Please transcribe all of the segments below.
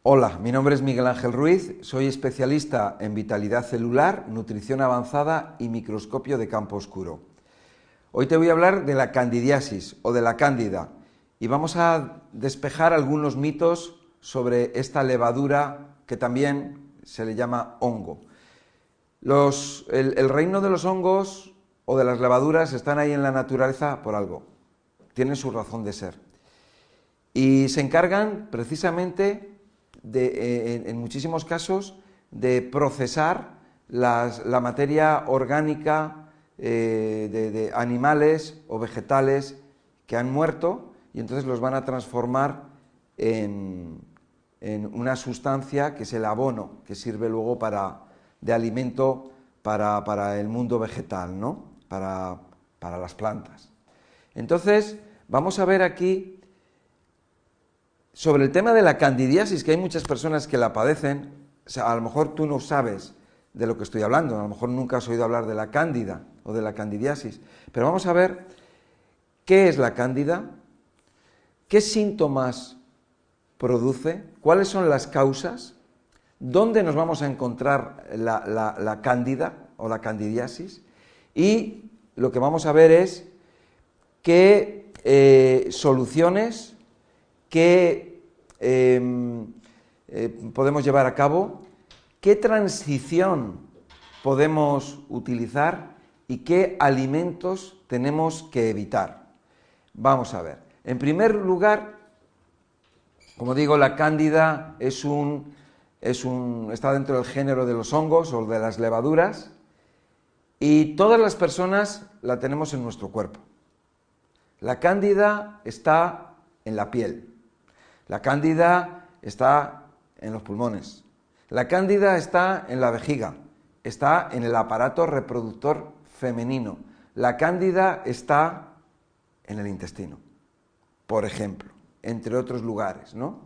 Hola, mi nombre es Miguel Ángel Ruiz, soy especialista en vitalidad celular, nutrición avanzada y microscopio de campo oscuro. Hoy te voy a hablar de la candidiasis o de la cándida y vamos a despejar algunos mitos sobre esta levadura que también se le llama hongo. El reino de los hongos o de las levaduras están ahí en la naturaleza por algo, tienen su razón de ser y se encargan precisamente en muchísimos casos de procesar la materia orgánica de animales o vegetales que han muerto y entonces los van a transformar en una sustancia que es el abono, que sirve luego de alimento para el mundo vegetal, ¿no? Para las plantas. Entonces, vamos a ver aquí sobre el tema de la candidiasis, que hay muchas personas que la padecen. O sea, a lo mejor tú no sabes de lo que estoy hablando, a lo mejor nunca has oído hablar de la cándida o de la candidiasis, pero vamos a ver qué es la cándida, qué síntomas produce, cuáles son las causas, dónde nos vamos a encontrar la cándida o la candidiasis, y lo que vamos a ver es qué soluciones, qué podemos llevar a cabo, qué transición podemos utilizar y qué alimentos tenemos que evitar. Vamos a ver. En primer lugar, como digo, la cándida está dentro del género de los hongos o de las levaduras y todas las personas la tenemos en nuestro cuerpo. La cándida está en la piel. La cándida está en los pulmones. La cándida está en la vejiga. Está en el aparato reproductor femenino. La cándida está en el intestino, por ejemplo, entre otros lugares, ¿no?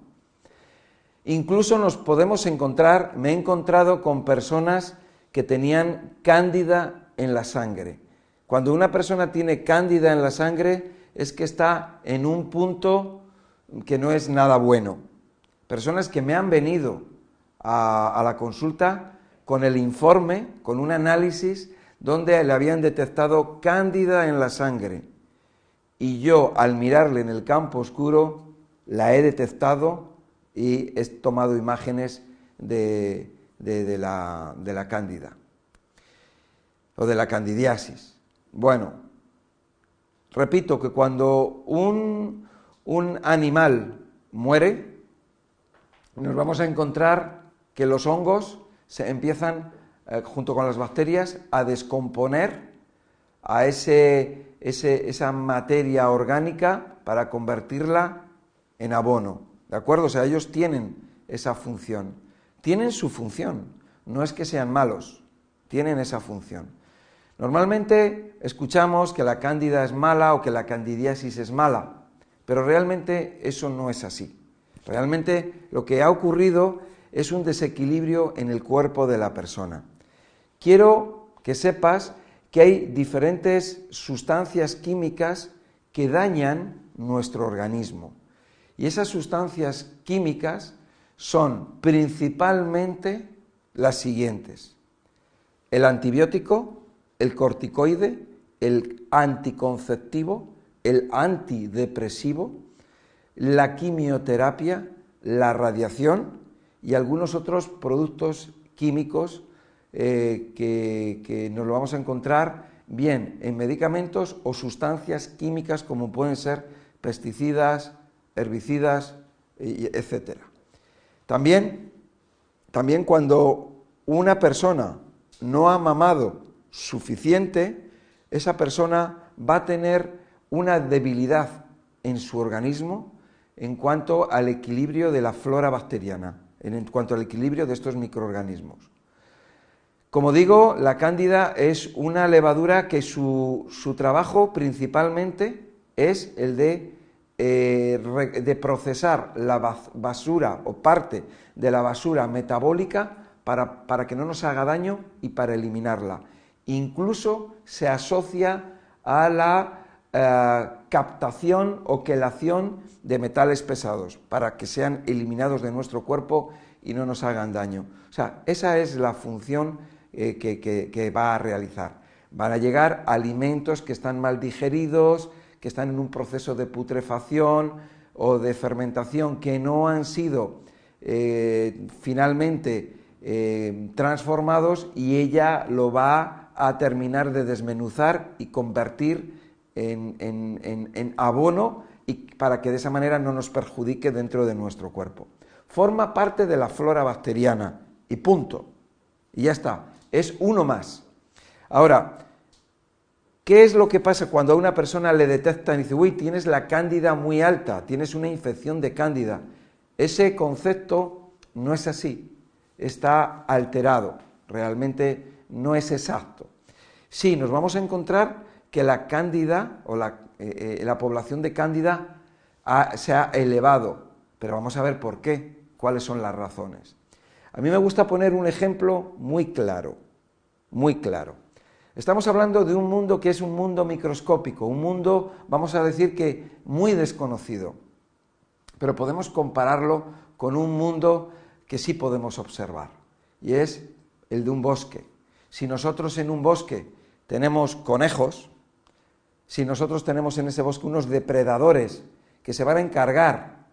Incluso nos podemos encontrar, me he encontrado con personas que tenían cándida en la sangre. Cuando una persona tiene cándida en la sangre es que está en un punto que no es nada bueno. Personas que me han venido a la consulta con el informe, con un análisis donde le habían detectado cándida en la sangre y yo al mirarle en el campo oscuro la he detectado y he tomado imágenes de la cándida o de la candidiasis. Bueno, repito que cuando un animal muere, nos vamos a encontrar que los hongos se empiezan, junto con las bacterias, a descomponer a esa materia orgánica para convertirla en abono, ¿de acuerdo? O sea, ellos tienen esa función, tienen su función, no es que sean malos, tienen esa función. Normalmente escuchamos que la cándida es mala o que la candidiasis es mala, pero realmente eso no es así. Realmente lo que ha ocurrido es un desequilibrio en el cuerpo de la persona. Quiero que sepas que hay diferentes sustancias químicas que dañan nuestro organismo. Y esas sustancias químicas son principalmente las siguientes: el antibiótico, el corticoide, el anticonceptivo, el antidepresivo, la quimioterapia, la radiación y algunos otros productos químicos que nos lo vamos a encontrar bien en medicamentos o sustancias químicas como pueden ser pesticidas, herbicidas, etc. También cuando una persona no ha mamado suficiente, esa persona va a tener una debilidad en su organismo en cuanto al equilibrio de la flora bacteriana, en cuanto al equilibrio de estos microorganismos. Como digo, la cándida es una levadura que su trabajo principalmente es el de procesar la basura o parte de la basura metabólica para que no nos haga daño y para eliminarla. Incluso se asocia a captación o quelación de metales pesados para que sean eliminados de nuestro cuerpo y no nos hagan daño. O sea, esa es la función que va a realizar. Van a llegar alimentos que están mal digeridos, que están en un proceso de putrefacción o de fermentación, que no han sido finalmente transformados, y ella lo va a terminar de desmenuzar y convertir en abono, y para que de esa manera no nos perjudique dentro de nuestro cuerpo. Forma parte de la flora bacteriana y punto. Y ya está, es uno más. Ahora, ¿qué es lo que pasa cuando a una persona le detectan y dice, uy, tienes la cándida muy alta, tienes una infección de cándida? Ese concepto no es así, está alterado, realmente no es exacto. Sí, nos vamos a encontrar que la cándida o la población de cándida se ha elevado, pero vamos a ver por qué, cuáles son las razones. A mí me gusta poner un ejemplo muy claro, muy claro. Estamos hablando de un mundo que es un mundo microscópico, un mundo, vamos a decir que muy desconocido, pero podemos compararlo con un mundo que sí podemos observar, y es el de un bosque. Si nosotros en un bosque tenemos conejos, si nosotros tenemos en ese bosque unos depredadores que se van a encargar,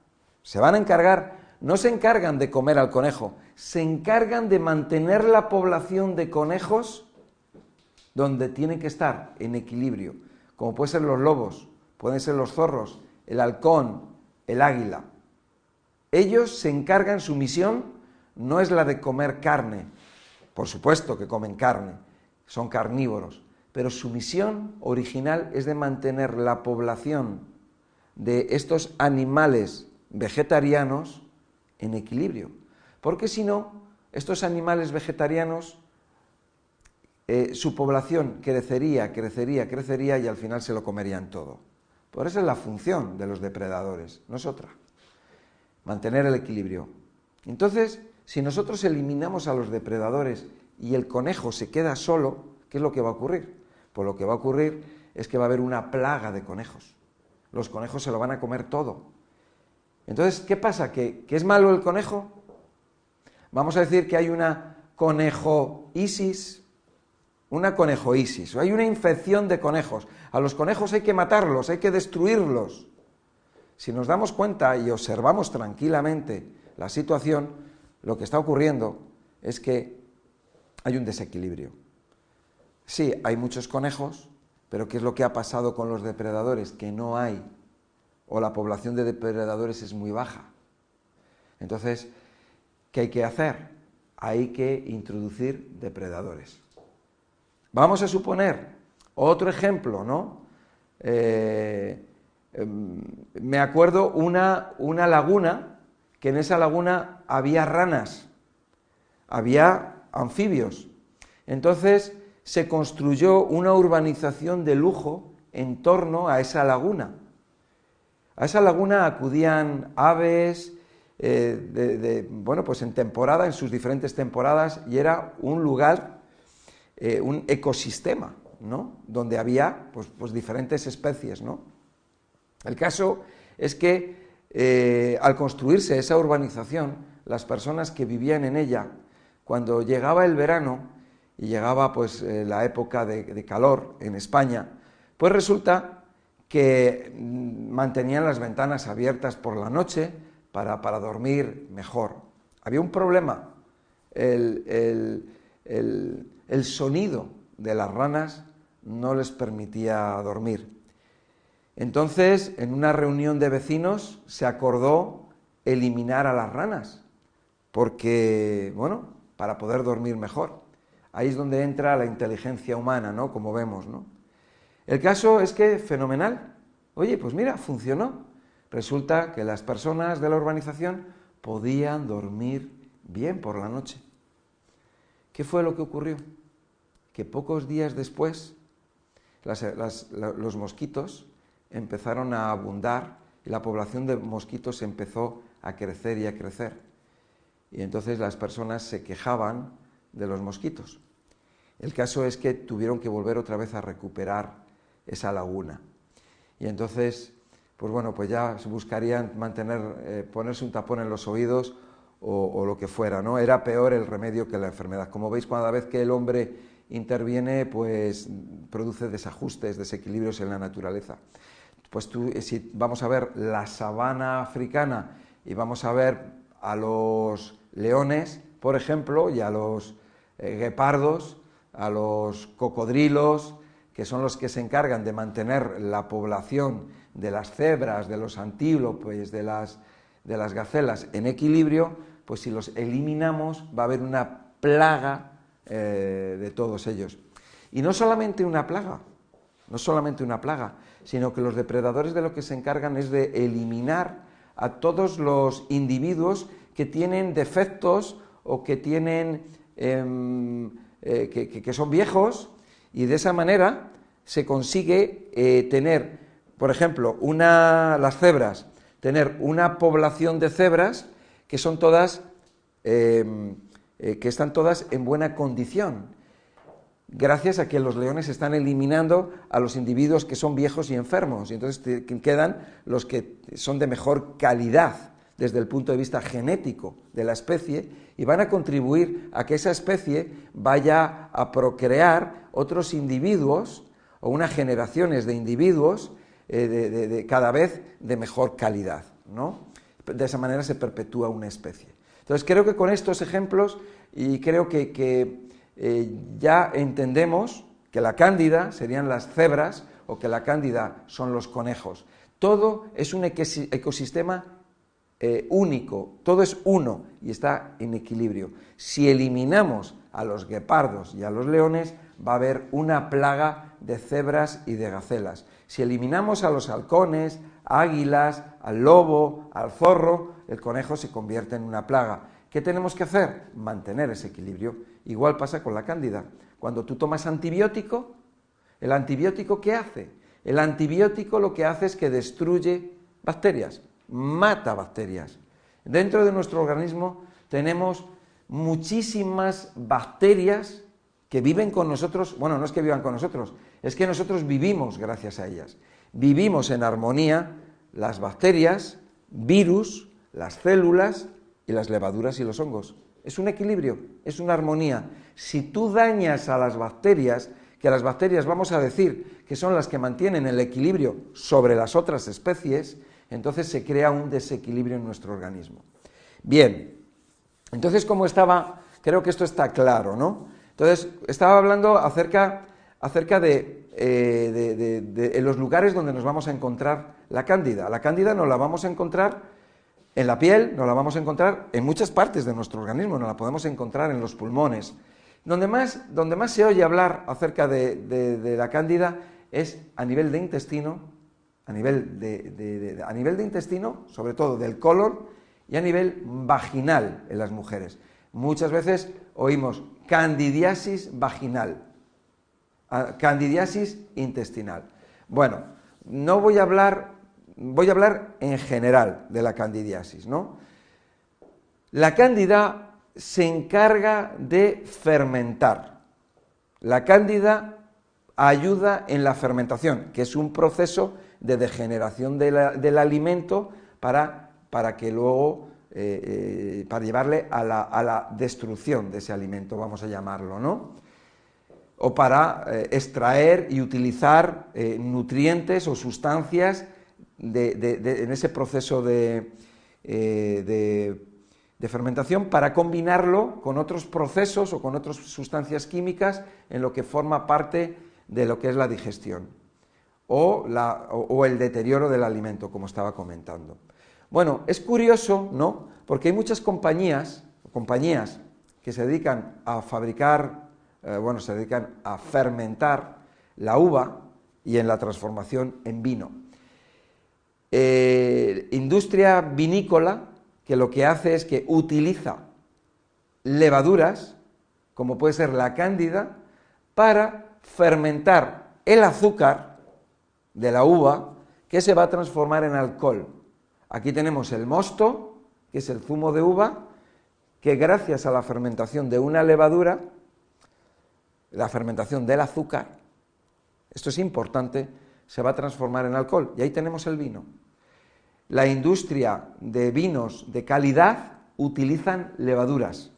no se encargan de comer al conejo, se encargan de mantener la población de conejos donde tienen que estar, en equilibrio, como pueden ser los lobos, pueden ser los zorros, el halcón, el águila. Ellos se encargan, su misión no es la de comer carne, por supuesto que comen carne, son carnívoros, pero su misión original es de mantener la población de estos animales vegetarianos en equilibrio, porque si no, estos animales vegetarianos, su población crecería y al final se lo comerían todo. Por eso es la función de los depredadores, no es otra, mantener el equilibrio. Entonces, si nosotros eliminamos a los depredadores y el conejo se queda solo, ¿qué es lo que va a ocurrir? Pues lo que va a ocurrir es que va a haber una plaga de conejos. Los conejos se lo van a comer todo. Entonces, ¿qué pasa? ¿Que es malo el conejo? Vamos a decir que hay una conejoisis, o hay una infección de conejos. A los conejos hay que matarlos, hay que destruirlos. Si nos damos cuenta y observamos tranquilamente la situación, lo que está ocurriendo es que hay un desequilibrio. Sí, hay muchos conejos, pero ¿qué es lo que ha pasado con los depredadores? Que no hay, o la población de depredadores es muy baja. Entonces, ¿qué hay que hacer? Hay que introducir depredadores. Vamos a suponer otro ejemplo, ¿no? Me acuerdo una laguna, que en esa laguna había ranas, había anfibios. Entonces se construyó una urbanización de lujo en torno a esa laguna. A esa laguna acudían aves, pues en temporada, en sus diferentes temporadas, y era un lugar, un ecosistema, ¿no? Donde había pues diferentes especies, ¿no? El caso es que al construirse esa urbanización, las personas que vivían en ella, cuando llegaba el verano y llegaba pues la época de calor en España, pues resulta que mantenían las ventanas abiertas por la noche para dormir mejor. Había un problema, el sonido de las ranas no les permitía dormir. Entonces, en una reunión de vecinos se acordó eliminar a las ranas, porque, para poder dormir mejor. Ahí es donde entra la inteligencia humana, ¿no? Como vemos, ¿no? El caso es que, fenomenal. Oye, pues mira, funcionó. Resulta que las personas de la urbanización podían dormir bien por la noche. ¿Qué fue lo que ocurrió? Que pocos días después los mosquitos empezaron a abundar y la población de mosquitos empezó a crecer y a crecer. Y entonces las personas se quejaban de los mosquitos. El caso es que tuvieron que volver otra vez a recuperar esa laguna. y entonces, pues bueno, pues ya se buscarían ponerse un tapón en los oídos o lo que fuera, ¿no? Era peor el remedio que la enfermedad. Como veis, cada vez que el hombre interviene, pues produce desajustes, desequilibrios en la naturaleza. Pues si vamos a ver la sabana africana y vamos a ver a los leones, por ejemplo, y a los guepardos, a los cocodrilos, que son los que se encargan de mantener la población de las cebras, de los antílopes, de las gacelas en equilibrio, pues si los eliminamos va a haber una plaga de todos ellos. Y no solamente una plaga, sino que los depredadores de lo que se encargan es de eliminar a todos los individuos que tienen defectos o que tienen que son viejos, y de esa manera se consigue tener, por ejemplo, las cebras, tener una población de cebras que son todas que están todas en buena condición, gracias a que los leones están eliminando a los individuos que son viejos y enfermos, y entonces quedan los que son de mejor calidad desde el punto de vista genético de la especie, y van a contribuir a que esa especie vaya a procrear otros individuos o unas generaciones de individuos cada vez de mejor calidad, ¿no? De esa manera se perpetúa una especie. Entonces creo que con estos ejemplos, y creo que ya entendemos que la cándida serían las cebras o que la cándida son los conejos. Todo es un ecosistema único, todo es uno y está en equilibrio. Si eliminamos a los guepardos y a los leones, va a haber una plaga de cebras y de gacelas. Si eliminamos a los halcones, águilas, al lobo, al zorro, el conejo se convierte en una plaga. ¿Qué tenemos que hacer? Mantener ese equilibrio. Igual pasa con la cándida. Cuando tú tomas antibiótico, ¿el antibiótico qué hace? El antibiótico lo que hace es que destruye bacterias, mata bacterias. Dentro de nuestro organismo tenemos muchísimas bacterias que viven con nosotros. Bueno, no es que vivan con nosotros, es que nosotros vivimos gracias a ellas. Vivimos en armonía las bacterias, virus, las células y las levaduras y los hongos. Es un equilibrio, es una armonía. Si tú dañas a las bacterias, que las bacterias vamos a decir que son las que mantienen el equilibrio sobre las otras especies, entonces se crea un desequilibrio en nuestro organismo. Bien, entonces creo que esto está claro, ¿no? Entonces estaba hablando acerca de los lugares donde nos vamos a encontrar la cándida. La cándida nos la vamos a encontrar en la piel, nos la vamos a encontrar en muchas partes de nuestro organismo, nos la podemos encontrar en los pulmones. Donde más se oye hablar acerca de la cándida es a nivel de intestino, a nivel de intestino, sobre todo del colon, y a nivel vaginal en las mujeres. Muchas veces oímos candidiasis vaginal, candidiasis intestinal. Bueno, no voy a hablar en general de la candidiasis, ¿no? La cándida se encarga de fermentar. La cándida ayuda en la fermentación, que es un proceso de degeneración del alimento para que luego, para llevarle a la destrucción de ese alimento, vamos a llamarlo, ¿no? O para extraer y utilizar nutrientes o sustancias en ese proceso de fermentación, para combinarlo con otros procesos o con otras sustancias químicas en lo que forma parte de lo que es la digestión o el deterioro del alimento, como estaba comentando. Bueno, es curioso, ¿no? Porque hay muchas compañías que se dedican a fabricar, se dedican a fermentar la uva y en la transformación en vino. Industria vinícola, que lo que hace es que utiliza levaduras, como puede ser la cándida, para fermentar el azúcar de la uva, que se va a transformar en alcohol. Aquí tenemos el mosto, que es el zumo de uva, que gracias a la fermentación de una levadura, la fermentación del azúcar, esto es importante se va a transformar en alcohol. Y ahí tenemos el vino. La industria de vinos de calidad utilizan levaduras.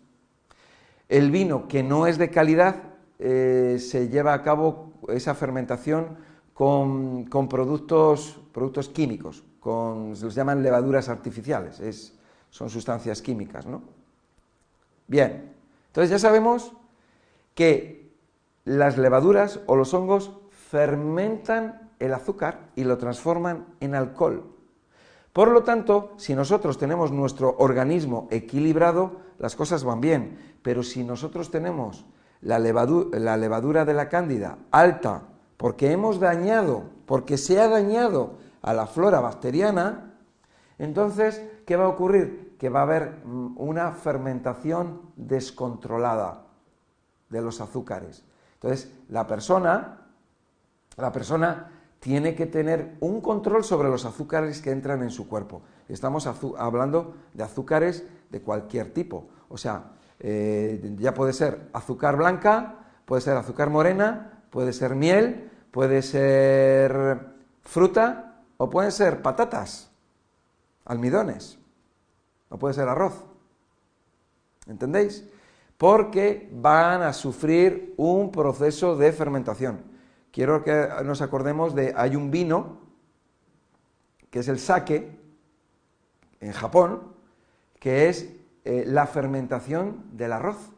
El vino que no es de calidad se lleva a cabo esa fermentación con productos químicos, se los llaman levaduras artificiales, son sustancias químicas, ¿no? Bien, entonces ya sabemos que las levaduras o los hongos fermentan el azúcar y lo transforman en alcohol. Por lo tanto, si nosotros tenemos nuestro organismo equilibrado, las cosas van bien, pero si nosotros tenemos la levadura de la cándida alta, porque se ha dañado a la flora bacteriana, entonces, ¿qué va a ocurrir? Que va a haber una fermentación descontrolada de los azúcares. Entonces, la persona tiene que tener un control sobre los azúcares que entran en su cuerpo. Estamos hablando de azúcares de cualquier tipo. O sea, ya puede ser azúcar blanca, puede ser azúcar morena, puede ser miel, puede ser fruta o pueden ser patatas, almidones, o puede ser arroz. ¿Entendéis? Porque van a sufrir un proceso de fermentación. Quiero que nos acordemos hay un vino, que es el sake, en Japón, que es la fermentación del arroz.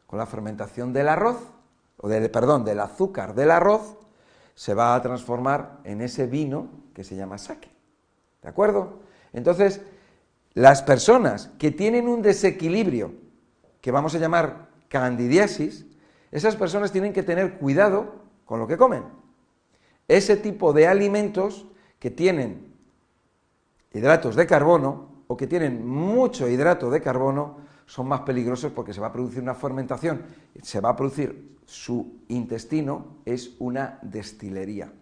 Con la fermentación del arroz, del azúcar del arroz, se va a transformar en ese vino que se llama sake. ¿De acuerdo? Entonces, las personas que tienen un desequilibrio, que vamos a llamar candidiasis, esas personas tienen que tener cuidado con lo que comen. Ese tipo de alimentos que tienen hidratos de carbono o que tienen mucho hidrato de carbono son más peligrosos porque se va a producir una fermentación, su intestino es una destilería,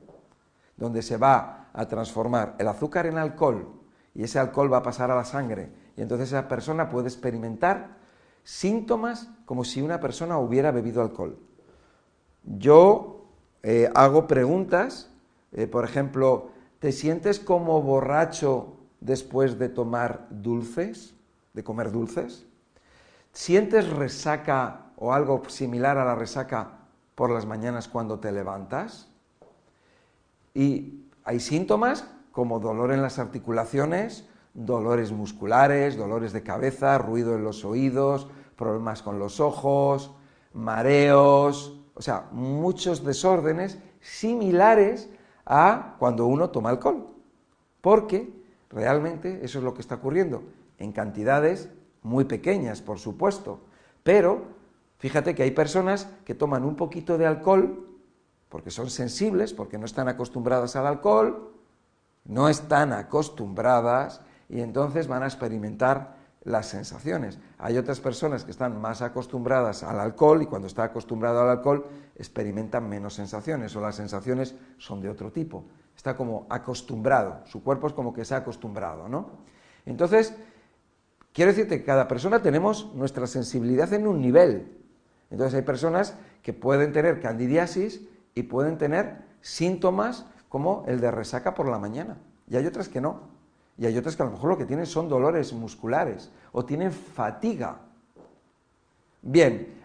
donde se va a transformar el azúcar en alcohol y ese alcohol va a pasar a la sangre y entonces esa persona puede experimentar síntomas como si una persona hubiera bebido alcohol. Yo hago preguntas, por ejemplo, ¿te sientes como borracho después de tomar dulces, de comer dulces? ¿Sientes resaca o algo similar a la resaca por las mañanas cuando te levantas? Y hay síntomas como dolor en las articulaciones, dolores musculares, dolores de cabeza, ruido en los oídos, problemas con los ojos, mareos, o sea, muchos desórdenes similares a cuando uno toma alcohol, porque realmente eso es lo que está ocurriendo, en cantidades muy pequeñas, por supuesto, pero fíjate que hay personas que toman un poquito de alcohol porque son sensibles, porque no están acostumbradas al alcohol, no están acostumbradas y entonces van a experimentar las sensaciones. Hay otras personas que están más acostumbradas al alcohol y cuando está acostumbrado al alcohol experimentan menos sensaciones o las sensaciones son de otro tipo. Está como acostumbrado, su cuerpo es como que se ha acostumbrado, ¿no? Entonces, quiero decirte que cada persona tenemos nuestra sensibilidad en un nivel. Entonces hay personas que pueden tener candidiasis y pueden tener síntomas como el de resaca por la mañana. Y hay otras que no. Y hay otras que a lo mejor lo que tienen son dolores musculares o tienen fatiga. Bien,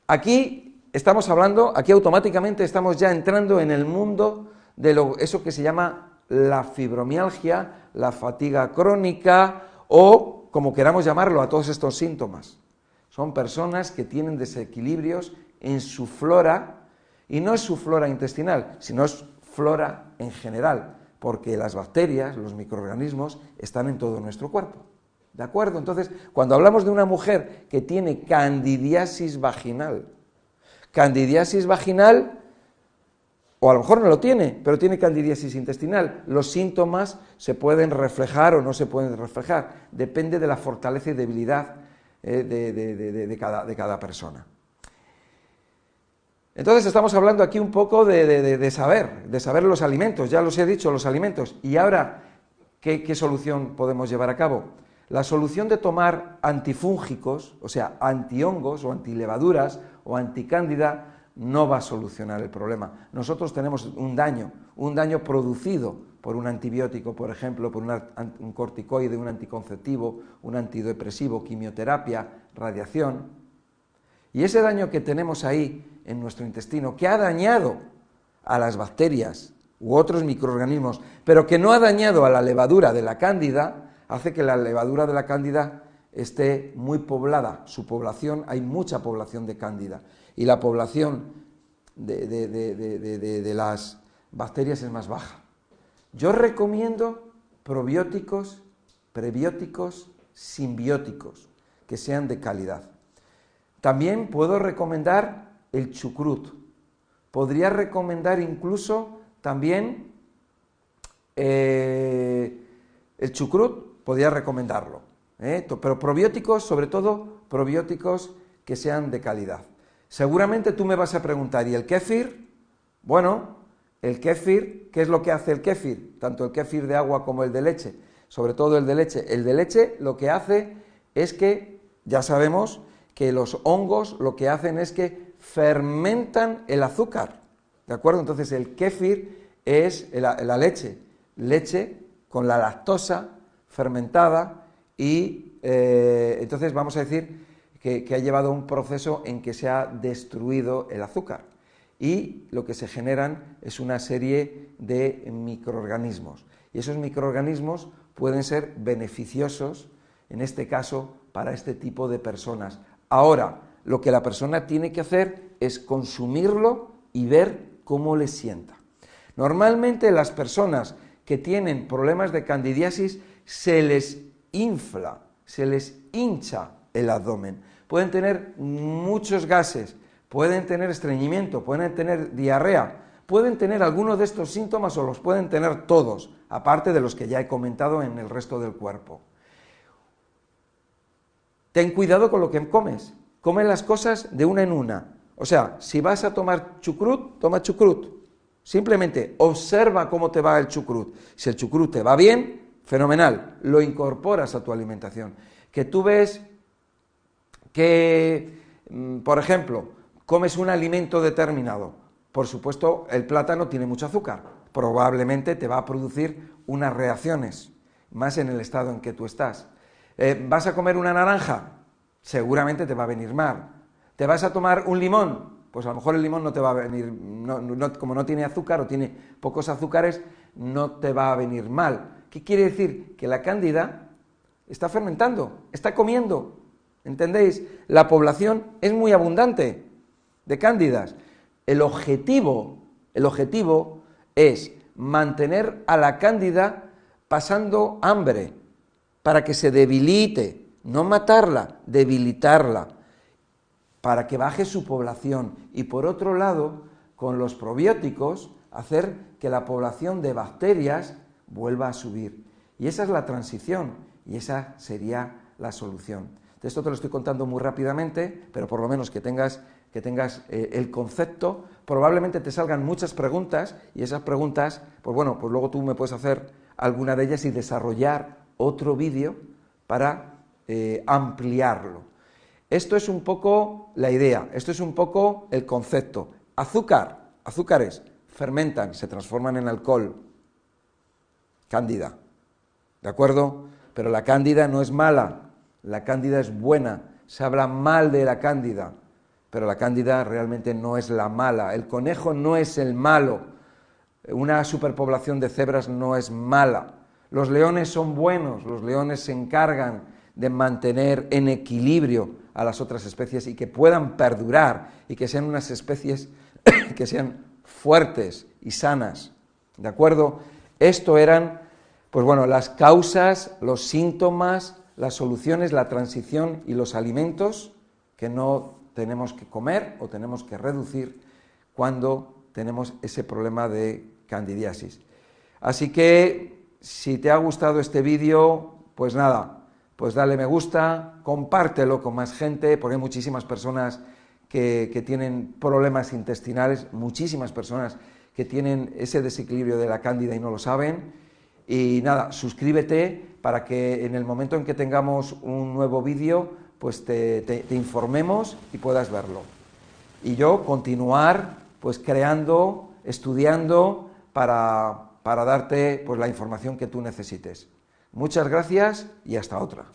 aquí estamos hablando, aquí automáticamente estamos ya entrando en el mundo de eso que se llama la fibromialgia, la fatiga crónica o como queramos llamarlo a todos estos síntomas. Son personas que tienen desequilibrios en su flora y no es su flora intestinal, sino es flora en general, porque las bacterias, los microorganismos, están en todo nuestro cuerpo. ¿De acuerdo? Entonces, cuando hablamos de una mujer que tiene candidiasis vaginal, o a lo mejor no lo tiene, pero tiene candidiasis intestinal, los síntomas se pueden reflejar o no se pueden reflejar, depende de la fortaleza y debilidad de cada persona. Entonces estamos hablando aquí un poco de saber los alimentos, ya los he dicho, los alimentos. Y ahora, ¿qué solución podemos llevar a cabo? La solución de tomar antifúngicos, o sea, antihongos o antilevaduras o anticándida, no va a solucionar el problema. Nosotros tenemos un daño producido por un antibiótico, por ejemplo, por un corticoide, un anticonceptivo, un antidepresivo, quimioterapia, radiación. Y ese daño que tenemos ahí en nuestro intestino, que ha dañado a las bacterias u otros microorganismos, pero que no ha dañado a la levadura de la cándida, hace que la levadura de la cándida esté muy poblada. Su población, hay mucha población de cándida, y la población de las bacterias es más baja. Yo recomiendo probióticos, prebióticos, simbióticos, que sean de calidad. También puedo recomendar el chucrut. Podría recomendar incluso también el chucrut, podría recomendarlo. Pero probióticos, sobre todo probióticos que sean de calidad. Seguramente tú me vas a preguntar, ¿y el kéfir? Bueno, el kéfir, ¿qué es lo que hace el kéfir? Tanto el kéfir de agua como el de leche, sobre todo el de leche. El de leche lo que hace es que, ya sabemos, que los hongos lo que hacen es que fermentan el azúcar, ¿de acuerdo? Entonces el kéfir es la leche con la lactosa fermentada y entonces vamos a decir que ha llevado un proceso en que se ha destruido el azúcar y lo que se generan es una serie de microorganismos y esos microorganismos pueden ser beneficiosos, en este caso, para este tipo de personas. Ahora, lo que la persona tiene que hacer es consumirlo y ver cómo le sienta. Normalmente las personas que tienen problemas de candidiasis se les infla, se les hincha el abdomen. Pueden tener muchos gases, pueden tener estreñimiento, pueden tener diarrea, pueden tener algunos de estos síntomas o los pueden tener todos, aparte de los que ya he comentado en el resto del cuerpo. Ten cuidado con lo que comes. Come las cosas de una en una. O sea, si vas a tomar chucrut, toma chucrut. Simplemente observa cómo te va el chucrut. Si el chucrut te va bien, fenomenal, lo incorporas a tu alimentación. Que tú ves que, por ejemplo, comes un alimento determinado. Por supuesto, el plátano tiene mucho azúcar. Probablemente te va a producir unas reacciones, más en el estado en que tú estás. ¿Vas a comer una naranja? Seguramente te va a venir mal. ¿Te vas a tomar un limón? Pues a lo mejor el limón no te va a venir, como no tiene azúcar o tiene pocos azúcares, no te va a venir mal. ¿Qué quiere decir? Que la cándida está fermentando, está comiendo. ¿Entendéis? La población es muy abundante de cándidas. El objetivo es mantener a la cándida pasando hambre, para que se debilite, no matarla, debilitarla, para que baje su población. Y por otro lado, con los probióticos, hacer que la población de bacterias vuelva a subir. Y esa es la transición, y esa sería la solución. De esto te lo estoy contando muy rápidamente, pero por lo menos que tengas el concepto. Probablemente te salgan muchas preguntas, y esas preguntas, pues bueno, pues luego tú me puedes hacer alguna de ellas y desarrollar otro vídeo para ampliarlo. Esto es un poco la idea, esto es un poco el concepto. Azúcares fermentan, se transforman en alcohol. Cándida, ¿de acuerdo? Pero la cándida no es mala, la cándida es buena. Se habla mal de la cándida, pero la cándida realmente no es la mala. El conejo no es el malo. Una superpoblación de cebras no es mala. Los leones son buenos, los leones se encargan de mantener en equilibrio a las otras especies y que puedan perdurar y que sean unas especies que sean fuertes y sanas, ¿de acuerdo? Esto eran, pues bueno, las causas, los síntomas, las soluciones, la transición y los alimentos que no tenemos que comer o tenemos que reducir cuando tenemos ese problema de candidiasis. Así que, si te ha gustado este vídeo, pues nada, pues dale me gusta, compártelo con más gente, porque hay muchísimas personas que tienen problemas intestinales, muchísimas personas que tienen ese desequilibrio de la cándida y no lo saben. Y nada, suscríbete para que en el momento en que tengamos un nuevo vídeo, pues te informemos y puedas verlo. y yo continuar pues creando, estudiando para darte pues la información que tú necesites. Muchas gracias y hasta otra.